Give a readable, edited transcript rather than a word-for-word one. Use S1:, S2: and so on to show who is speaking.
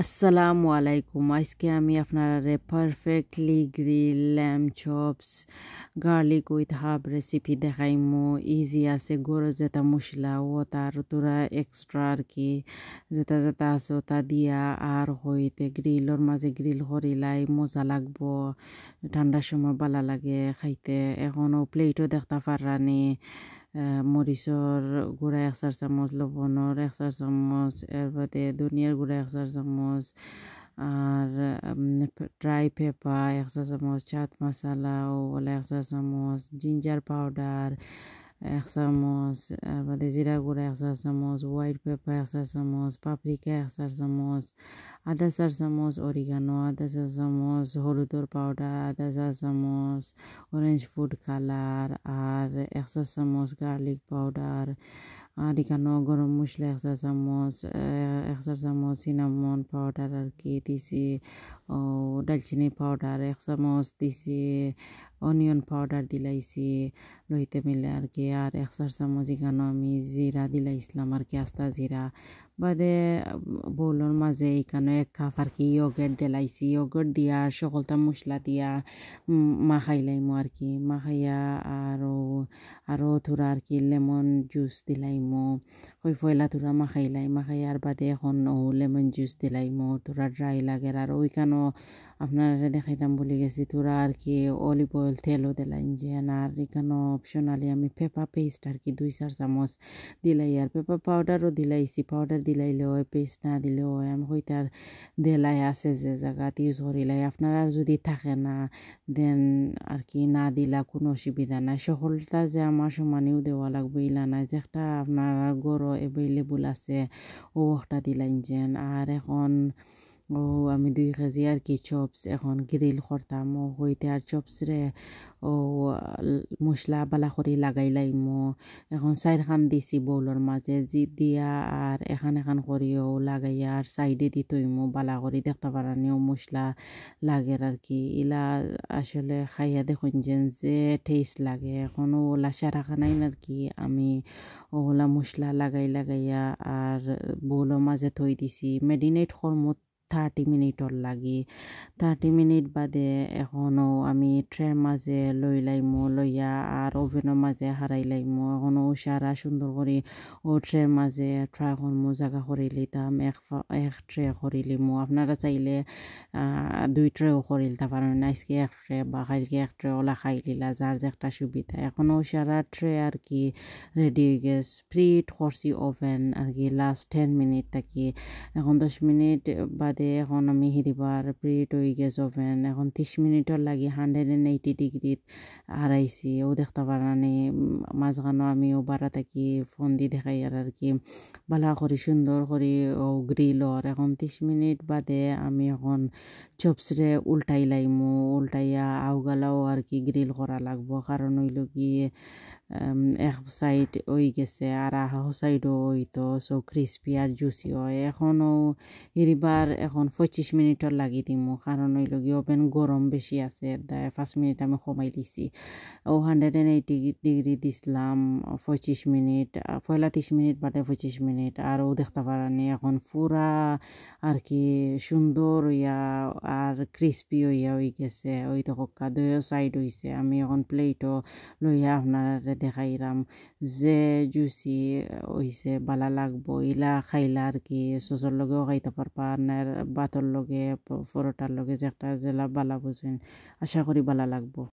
S1: আসসালামু আলাইকুম। আজকে আমি আপনারা perfectly grill lamb chops garlic with herb recipe দেখাইমু। ইজি আছে, গরো যেটা মশলা ও তার তোরা এক্সট্রা আর কি যেটা যেটা আছে ওটা দিয়া আর হইতে গ্রিলর মাঝে গ্রিল করিলাই মজা লাগবো। ঠান্ডার সময় ভালো লাগে খাইতে। এখনও প্লেটও দেখতে পারানি। মরিচর গুঁড়া 1 চা চামচ, লবণর 1 চা চামচ, এর বাদে ধনিয়ার গুঁড়া 1 চা চামচ, আর ড্রাই পেপার 1 চা চামচ, চাট মশলা ও বলে 1 চা চামচ, জিঞ্জার পাউডার 1 চামচ, এর বাদে জিরা গুঁড়া 1 চা চামচ, হোয়াইট পেপার 1 চা চামচ, পাপরিকা 1 চা চামচ, 1/2 চা চামচ অরিগানো, 1/2 চা চামচ হলুদর পাউডার, 1/2 চা চামচ অরেঞ্জ ফুড কালার, আর 1 চা চামচ গার্লিক পাউডার, আর এখানেও গরম মশলা 1 চা চামচ, 1 চা চামচ সিনামন পাউডার আর কি দিছি, ও দালচিনি পাউডার 1 চামচ দিছি, অনিয়ন পাউডার দিলাইছি লইতে মিলে আর কি, আর 1 চা চামচ এখানেও আমি জিরা দিলাইছিলাম আর কি, আস্তা জিরা। বাদে বউলের মাঝে এখানে 1 কাপ আর কি ইয়োগার্ট দিলাইছি। ইয়োগার্ট দিয়া সকলটা মশলা দিয়া মাখাইলাইমু আর কি, মাখাইয়া আরও থোড়া আর কি লেমন জুস দিলাইমু। ওই পয়লা থোড়া মাখাইয়ার বাদে এখন লেমন জুস দিলাইমু, থোড়া ড্রাই লাগে। আর ওইখানেও আপনারা দেখাইতাম বলে গেছি থোড়া আর কি অলিভ অয়েল তেলও দিলাইন যে। আর এখানেও অপশনালি আমি পেপার পেস্ট আর কি 2-4 চামচ দিলাই, আর পেপার পাউডারও দিলাইছি। পাউডার দিলাইলেও হয়, পেস্ট না দিলেও হয়। আমি হইতার দেলাই আছে যে জায়গাত ইউজ করিলাই। আপনারা যদি থাকে না দেন আর কি না দিলা কোনো অসুবিধা নাই। সকলটা যে আমার সমানেও দেওয়া লাগবে ইলা নাই, যে একটা আপনার গরো অ্যাভেলেবল আছে ও একটা দিলাইন যেন। আর এখন আমি 2 কেজি আর কি চপস এখন গ্রিল করতাম। ও হইতে আর চপস রে মশলা বালা করে লাগাইলাইমো। এখন 4 খান দিছি বউলের মাঝে দিয়া, আর এখান করিও লাগাইয়া আর সাইডে দিতইমো বালা করে দেখতে পারানিও মশলা লাগে আর কি। ইলা আসলে খাইয়া দেখুন যে টেস্ট লাগে। এখন ওলা সারাখানাই আর কি আমি ওলা মশলা লাগাইয়া আর বউলের মাঝে থই দিছি। মেডিনেট করমো 30 মিনিটর লাগি। 30 মিনিট বাদে এখনও আমি ট্রের মাঝে লইলাইমো, লইয়া আর ওভেনের মাঝে হারাইলাইমো। এখনও সারা সুন্দর করে ও ট্রের মাঝে ট্রাই করমো, জায়গা করে লিতাম। এক ট্রে করে লিমো। আপনারা চাইলে 2 ট্রেও করে লিতে পারেন। আজকে 1 ট্রে বা কালকে 1 ট্রে ওলা খাই লিলা, যার যে একটা সুবিধা। এখনও সারা ট্রে আর কি রেডি হয়ে গেছে। প্রিট করছি ওভেন আর কি লাস্ট 10 মিনিট থাকি। এখন 10 মিনিট বাদে এখন আমি হিরিবার প্রিট হয়ে গেছে ওভেন। এখন 30 মিনিটর লাগি 180 ডিগ্রিত হারাইছি। ও দেখতে পারানি মাঝখানেও আমি ও বাড়া থাকি ফোন দিয়ে দেখাই আর কি ভালো করি সুন্দর করি ও গ্রিলর। এখন 30 মিনিট বাদে আমি এখন চপসরে উল্টাইলাইমু। উল্টাইয়া আউগালাও আর কি গ্রিল করা লাগবো, কারণ হইল গিয়ে এক সাইড হয়ে গেছে আর আহা সাইডও হইতো সো ক্রিস্পি আর জুসি হয়। এখনও এরিবার এখন 25 মিনিটর লাগি দিমু, কারণ হইল গিয়ে ওভেন গরম বেশি আছে। 5 মিনিট আমি কমাই দিছি। 180 ডিগ্রি দিছিলাম 25 মিনিট, পয়লা 30 মিনিট বাদে 25 মিনিট। আর ও দেখতে পারানি এখন পুরা আর কি সুন্দর হইয়া আর ক্রিস্পি হইয়া হয়ে গেছে। ওই তো হক্কা 2 সাইড হইছে। আমি এখন প্লেটও লইয়া আপনারা দেখাইলাম যে জুসি হইছে, বালা লাগবো। ইলা খাইলা আর কি সসর লগেও খাইতে পারবা, আর ভাতর লগে পরোটার লগে যে একটা জেলা বালা বুঝেন। আশা করি বালা লাগবো।